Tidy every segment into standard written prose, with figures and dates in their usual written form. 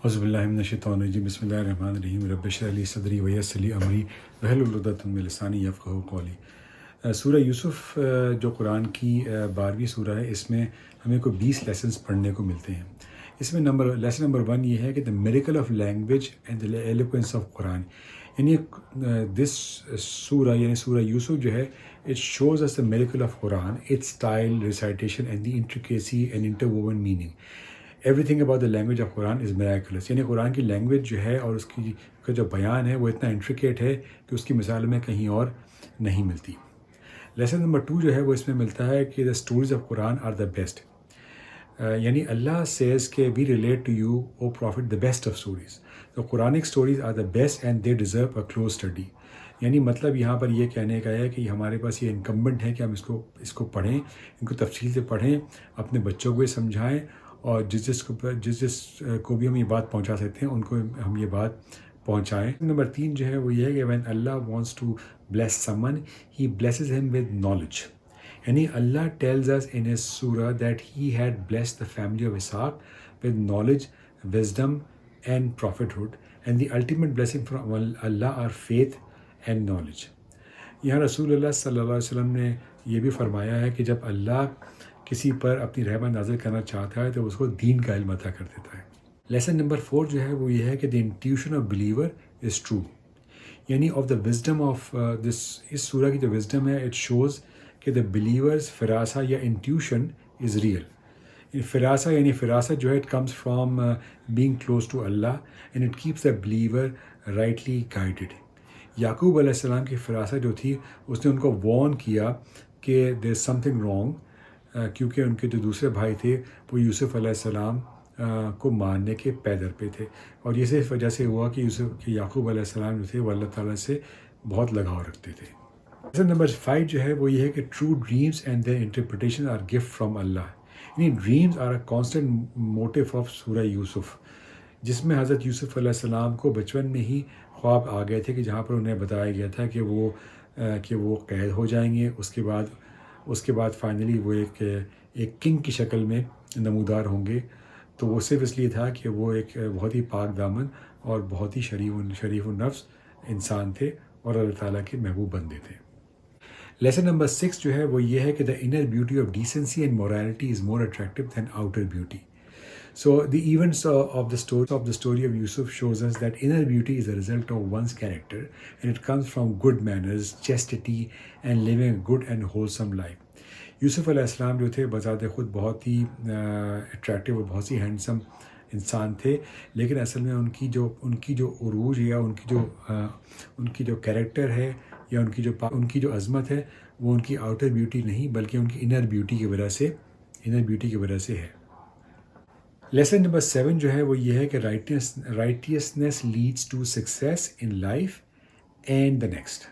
اعوذ باللہ من الشیطان الرجیم بسم اللہ الرحمن الرحیم رب اشرح لی صدری ویسر لی امری واحلل عقدۃ من لسانی یفقہوا قولی۔ سورہ یوسف جو قرآن کی 12ویں سورہ ہے، اس میں ہمیں کوئی 20 لیسنس پڑھنے کو ملتے ہیں۔ اس میں لیسن نمبر 1 یہ ہے کہ the miracle of language and the eloquence of Quran, یعنی دس سورہ یعنی سورہ یوسف جو ہے it shows us the miracle of Quran, its style, recitation and the intricacy and interwoven meaning. Everything about the language of Quran is miraculous, یعنی قرآن کی language جو ہے اور اس کی کا جو بیان ہے وہ اتنا انٹریکیٹ ہے کہ اس کی مثال میں کہیں اور نہیں ملتی۔ لیسن نمبر 2 جو ہے وہ اس میں ملتا ہے کہ the stories of Quran are the best, یعنی اللہ سیز کہ we relate to you O prophet the best of stories, تو Quranic stories are the best and they deserve a close study. یعنی مطلب یہاں پر یہ کہنے کا ہے کہ ہمارے پاس یہ انکمبنٹ ہے کہ ہم اس کو پڑھیں، ان کو تفصیل سے پڑھیں، اپنے بچوں کو یہ سمجھائیں، اور جس کو بھی ہم یہ بات پہنچا سکتے ہیں ان کو ہم یہ بات پہنچائیں۔ نمبر 3 جو ہے وہ یہ ہے کہ when Allah wants to bless someone he blesses him with knowledge, یعنی Allah tells us in his surah that he had blessed the family of Ishaq with knowledge, wisdom and prophethood, and the ultimate blessing from Allah are faith and knowledge. یہاں رسول اللہ صلی اللہ علیہ وسلم نے یہ بھی فرمایا ہے کہ جب اللہ کسی پر اپنی رحمت نازل کرنا چاہتا ہے تو اس کو دین کا علم عطا کر دیتا ہے۔ لیسن نمبر 4 جو ہے وہ یہ ہے کہ the intuition of believer is true, یعنی of the wisdom of this, اس سورہ کی جو وزڈم ہے اٹ شوز کہ دا بلیورز فراسہ یا انٹیوشن از ریئل۔ فراسہ یعنی فراست جو ہے it comes from being close to Allah and it keeps the believer rightly guided. Yaqub علیہ السلام کی فراست جو تھی اس نے ان کو وارن کیا کہ دیر از سم تھنگ رانگ، کیونکہ ان کے جو دوسرے بھائی تھے وہ یوسف علیہ السلام کو مارنے کے پیدر پہ تھے، اور یہ صرف وجہ سے ہوا کہ یعقوب علیہ السلام جو تھے وہ اللہ تعالیٰ سے بہت لگاؤ رکھتے تھے۔ لیسن نمبر 5 جو ہے وہ یہ ہے کہ true dreams and their interpretation are gift from Allah, یعنی dreams are a constant motive of Surah Yusuf, جس میں حضرت یوسف علیہ السلام کو بچپن میں ہی خواب آ گئے تھے کہ جہاں پر انہیں بتایا گیا تھا کہ وہ قید ہو جائیں گے، اس کے بعد فائنلی وہ ایک کنگ کی شکل میں نمودار ہوں گے۔ تو وہ صرف اس لیے تھا کہ وہ ایک بہت ہی پاک دامن اور بہت ہی شریف النفس انسان تھے اور اللہ تعالیٰ کے محبوب بندے تھے۔ لیسن نمبر 6 جو ہے وہ یہ ہے کہ the inner beauty of decency and morality is more attractive than outer beauty. So the events of the story of Yusuf shows us that inner beauty is a result of one's character, and it comes from good manners, chastity, and living a good and wholesome life. یوسف علیہ السلام جو تھے بذات خود بہت ہی attractive اور بہت ہی handsome انسان تھے، لیکن اصل میں ان کی جو عروج یا ان کی جو کیریکٹر ہے یا ان کی جو عظمت ہے وہ ان کی آؤٹر بیوٹی نہیں بلکہ ان کی انر بیوٹی کی وجہ سے ہے۔ لیسن نمبر 7 جو ہے وہ یہ ہے کہ righteousness leads to success in life and the next.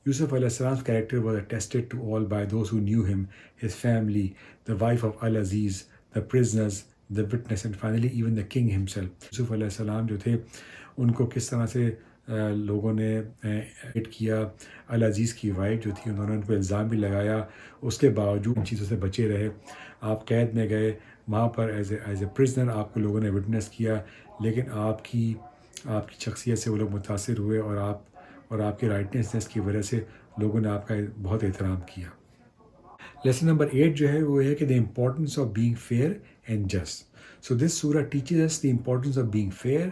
Yusuf علیہ السلام's character was attested to all by those who knew him, his family, the wife of Al-Aziz, the prisoners, the witness, and finally even the king himself۔ یوسف علیہ السلام جو تھے ان کو کس طرح سے لوگوں نے ایڈ کیا، العزیز کی وائف جو تھی انہوں نے ان کو الزام بھی لگایا، اس کے باوجود ان چیزوں سے بچے رہے۔ آپ قید میں گئے، وہاں پر ایز اے پرزنر آپ کو لوگوں نے وٹنس کیا، لیکن آپ کی شخصیت سے وہ لوگ متاثر ہوئے اور آپ کی رائٹنیسنس کی وجہ سے لوگوں نے آپ کا بہت احترام کیا۔ لیسن نمبر 8 جو ہے وہ ہے کہ the importance of being fair and just۔ So this surah teaches us the importance of being fair,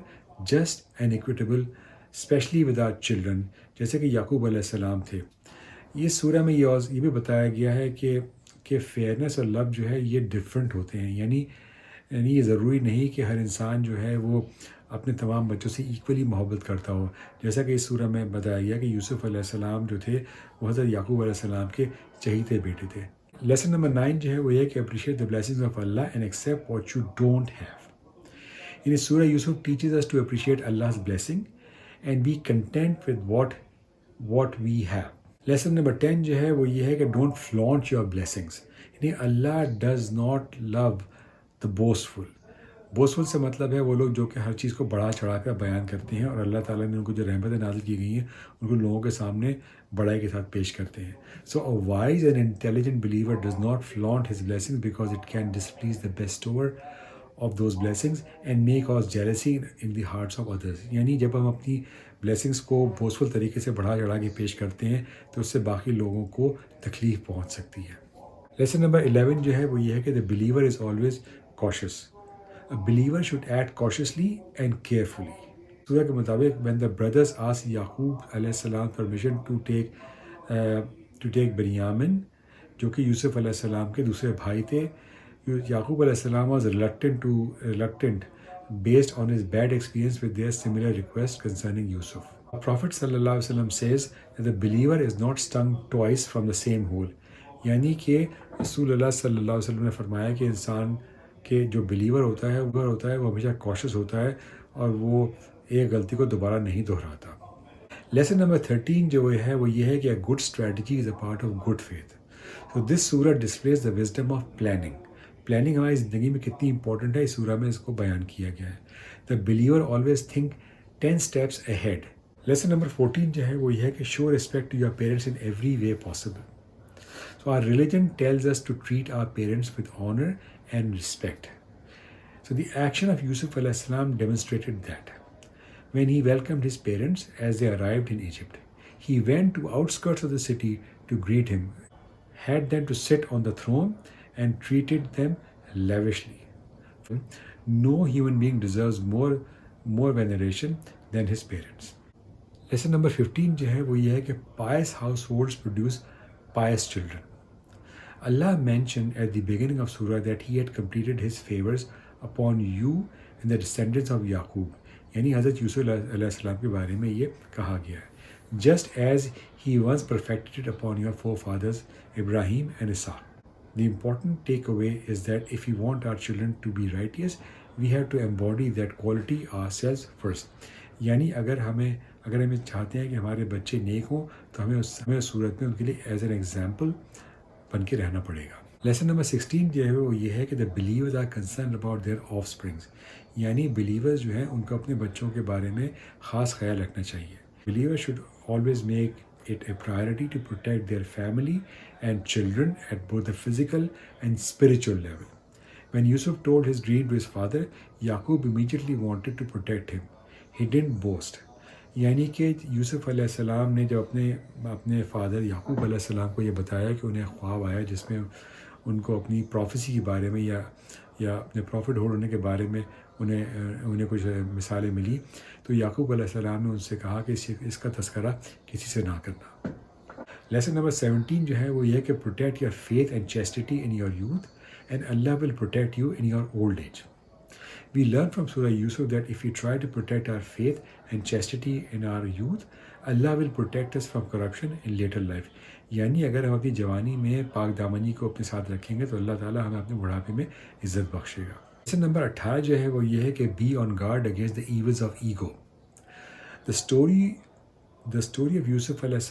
just and equitable, especially with our children، جیسے کہ یعقوب علیہ السلام تھے۔ یہ سورہ میں یہ بھی بتایا گیا ہے کہ فیئرنس اور لو جو ہے یہ ڈفرینٹ ہوتے ہیں، یعنی یہ ضروری نہیں کہ ہر انسان جو ہے وہ اپنے تمام بچوں سے ایکولی محبت کرتا ہو، جیسا کہ اس سورہ میں بتایا گیا کہ یوسف علیہ السلام جو تھے وہ حضرت یعقوب علیہ السلام کے چہیتے بیٹے تھے۔ لیسن نمبر 9 جو ہے وہ یہ کہ appreciate the blessings of Allah and accept what you don't have, یعنی Surah Yusuf teaches us to appreciate Allah's blessing and be content with what we have۔ Lesson number 10 جو ہے وہ یہ ہے کہ ڈونٹ flaunt your blessings، یعنی اللہ ڈز ناٹ لو دا بوسفل سے مطلب ہے وہ لوگ جو کہ ہر چیز کو بڑھا چڑھا کر بیان کرتے ہیں، اور اللہ تعالیٰ نے ان کو جو رحمتیں نازل کی گئی ہیں ان کو لوگوں کے سامنے بڑائی کے ساتھ پیش کرتے ہیں۔ So a wise and intelligent believer does not flaunt his blessings because it can displease the bestower of those blessings and may cause jealousy in the hearts of others. یعنی جب ہم اپنی blessings کو بوسفل طریقے سے بڑھا چڑھا کے پیش کرتے ہیں تو اس سے باقی لوگوں کو تکلیف پہنچ سکتی ہے. لیسن نمبر 11 جو ہے وہ یہ ہے کہ the believer is always cautious. A believer should act cautiously and carefully. سورہ کے مطابق when the brothers asked یعقوب علیہ السلام permission to take بنیامین جو کہ یوسف علیہ السلام کے دوسرے بھائی تھے, یعقوب علیہ السلام was reluctant based on his bad experience with their similar request concerning Yusuf. Prophet sallallahu alaihi wasallam says that the believer is not stung twice from the same hole. یعنی کہ رسول اللہ صلی اللہ علیہ وسلم نے فرمایا کہ انسان کے جو بلیور ہوتا ہے وہ ہمیشہ کوشش ہوتا ہے اور وہ ایک غلطی کو دوبارہ نہیں دہراتا. لیسن نمبر 13 جو ہے وہ یہ ہے کہ a good strategy is a part of good faith. So this surah displays the wisdom of planning. Planning ہماری زندگی میں کتنی امپورٹنٹ ہے, اس سورہ میں اس کو بیان کیا گیا ہے. The believer always think 10 steps ahead. Lesson number 14 جو ہے وہ یہ ہے کہ show respect to your parents in every way possible. So our religion tells us to treat our parents with honor and respect. So the action of Yusuf alayhi salam demonstrated that. When he welcomed his parents as they arrived in Egypt, he went to outskirts of the city to greet him, had them to sit on the throne and treated them lavishly. No human being deserves more veneration than his parents. Lesson number 15 جو ہے وہ یہ ہے کہ pious households produce pious children. Allah mentioned at the beginning of surah that he had completed his favors upon you and the descendants of Yaqub. یعنی حضرت یوسف علیہ السلام کے بارے میں یہ کہا گیا ہے. Just as he once perfected it upon your forefathers Ibrahim and Isaac. The important takeaway is that if we want our children to be righteous, we have to embody that quality ourselves first. یعنی اگر ہم چاہتے ہیں کہ ہمارے بچے نیک ہوں تو ہمیں اس صورت میں ان کے لیے ایز این ایگزامپل بن کے رہنا پڑے گا. لیسن نمبر 16 جو ہے وہ یہ ہے کہ the believers are concerned about their offsprings. یعنی believers جو ہیں ان کو اپنے بچوں کے بارے میں خاص خیال رکھنا چاہیے. Believers should always make it a priority to protect their family and children at both the physical and spiritual level. When Yusuf told his dream to his father, Yaqub immediately wanted to protect him. He didn't boast. یعنی کہ یوسف علیہ السلام نے جب اپنے father یعقوب علیہ السلام کو یہ بتایا کہ انہیں خواب آیا جس میں ان کو اپنی پروفیسی کے بارے میں یا اپنے پروفٹ ہونے کے بارے میں انہیں کچھ مثالیں ملی, تو یعقوب علیہ السلام نے ان سے کہا کہ اس کا تذکرہ کسی سے نہ کرنا. لیسن نمبر 17 جو ہے وہ یہ ہے کہ protect your faith and chastity in your youth and Allah will protect you in your old age. We learn from Surah Yusuf that if we try to protect our faith and chastity in our youth, Allah will protect us from corruption in later life. یعنی اگر ہم اپنی جوانی میں پاک دامنی کو اپنے ساتھ رکھیں گے تو اللہ تعالیٰ ہمیں اپنے بڑھاپے میں عزت بخشے گا. لیسن نمبر 18 جو ہے وہ یہ ہے کہ be on guard against the evils of ego. The story of Yusuf alayhi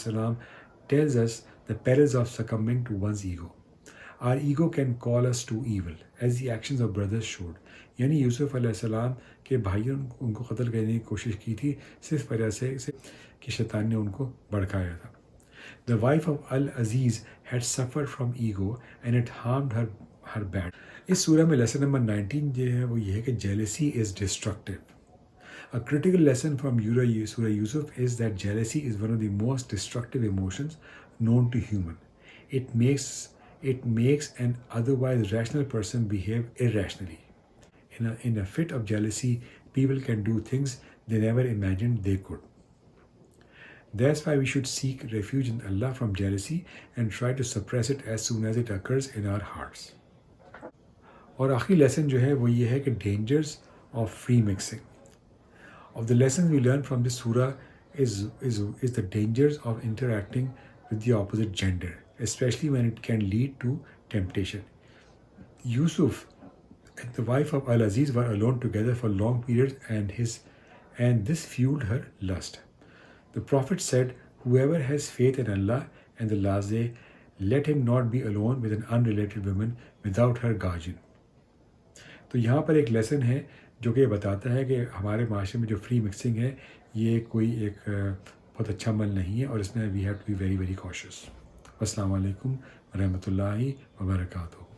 salam tells us the perils of succumbing to one's ego. Our ego can call us to evil, as the actions of brothers showed. یعنی یوسف علیہ السلام کے بھائیوں نے ان کو قتل کرنے کی کوشش کی تھی صرف وجہ سے کہ شیطان نے ان کو بھڑکایا تھا. The wife of Al-Aziz had suffered from ego and it harmed her bad. اس سورہ میں لیسن نمبر 19 جو ہے وہ یہ ہے کہ jealousy is destructive. A critical lesson from Surah Yusuf is that jealousy is one of the most destructive emotions known to human. It makes an otherwise rational person behave irrationally. In a fit of jealousy, people can do things they never imagined they could. That's why we should seek refuge in Allah from jealousy and try to suppress it as soon as it occurs in our hearts. اور آخری lesson جو ہے وہ یہ ہے کہ dangers of free mixing. Of the lessons we learn from this surah is the dangers of interacting with the opposite gender, especially when it can lead to temptation. Yusuf and the wife of Al-Aziz were alone together for long periods and this fueled her lust. The Prophet said, whoever has faith in Allah and the last day, let him not be alone with an unrelated woman without her guardian. تو یہاں پر ایک lesson ہے جو کہ یہ بتاتا ہے کہ ہمارے معاشرے میں جو فری مکسنگ ہے یہ کوئی ایک بہت اچھا عمل نہیں ہے اور اس میں we have to be very very cautious. السلام علیکم ورحمۃ اللہ وبرکاتہ.